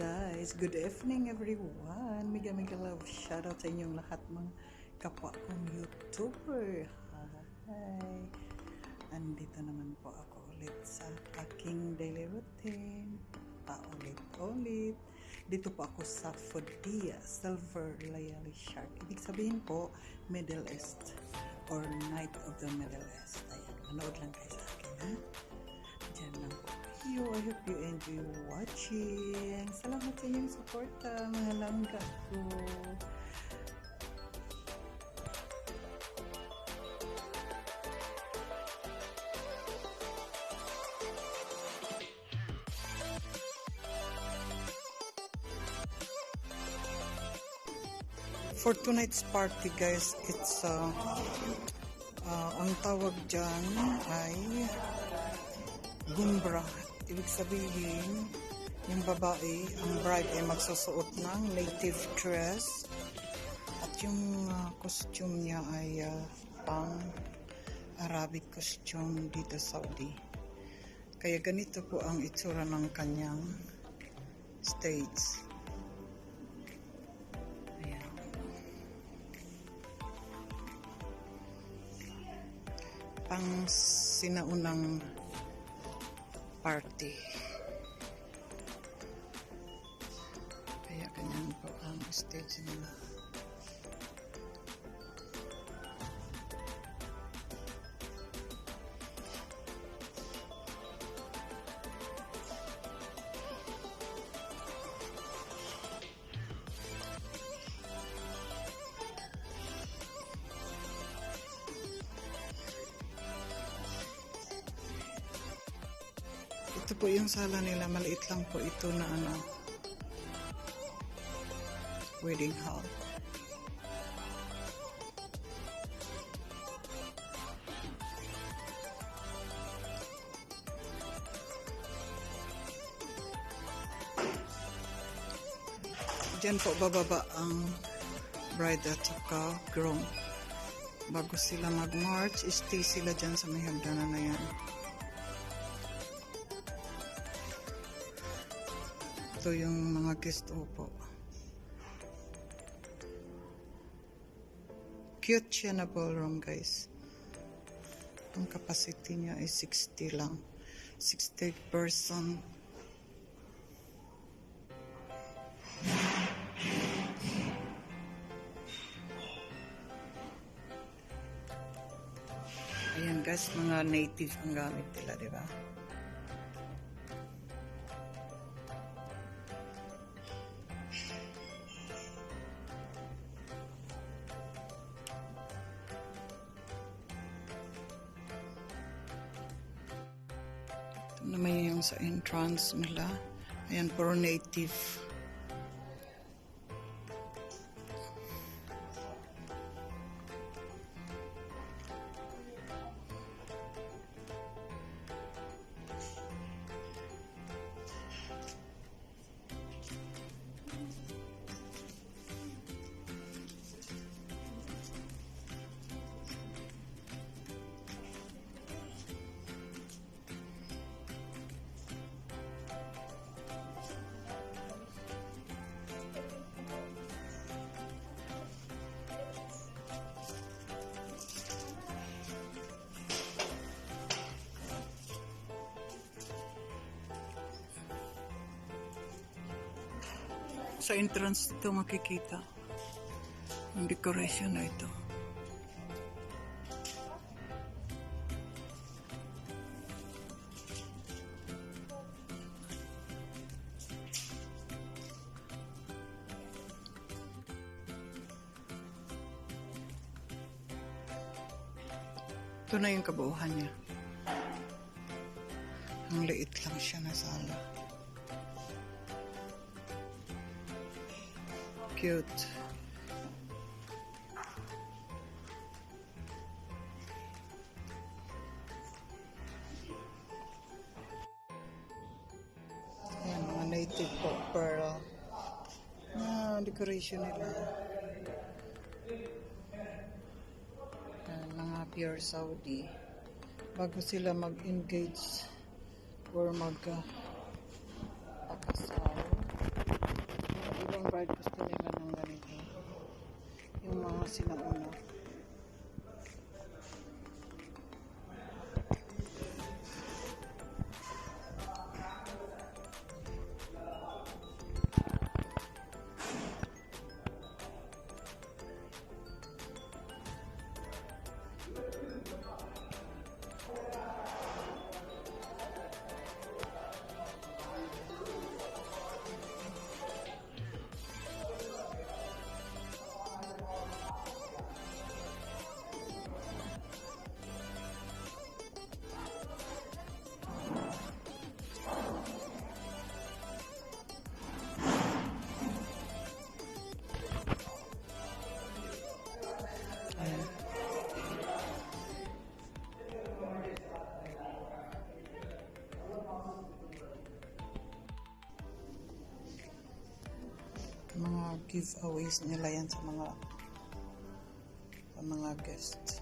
guys, good evening everyone. Mega love shoutout sa inyong lahat mga kapwa kong YouTuber. Hi. Andito naman po ako ulit sa aking daily routine. Paulit-ulit. Dito po ako sa Foodie Silver Layali Shark. Ibig sabihin po Middle East or Night of the Middle East. Ayan, manood lang kayo sa akin ha. Diyan lang po. I hope you enjoy watching. Salamat sa inyong suporta, mga langga ko. For tonight's party guys, it's ang tawag dyan ay gumbra. Ibig sabihin, yung babae, ang bride ay magsusuot ng native dress at yung costume niya ay pang Arabic costume dito sa Saudi. Kaya ganito po ang itsura ng kanyang stage. Ayan. Pang sinaunang party. Kaya ganyan po ang stage nila. Ito po yung sala nila, maliit lang po ito na wedding hall. Diyan po bababa ang bride at saka groom. Bago sila mag-march, stay sila dyan sa may hagdanan na yan. Ito yung mga guest upo. Cute siya na ballroom guys. Ang capacity niya ay 60 lang. 60 person. Ayan guys, mga native ang gamit nila, di ba? Naman yung sa entrance nila. Ayan, puro native. Sa entrance dito makikita ang decoration na ito. Ito na yung kabuuhan niya. Ang liit lang siya na sala. Cute. Ayan, mga native po pearl. Decoration nila. Ayan, mga pure Saudi. Bago sila mag-engage or mag-pakasal. Ilang bride gusto nila ng ganito. Yung mga sinauna. Ayan. Mga giveaways nila yan sa mga guests.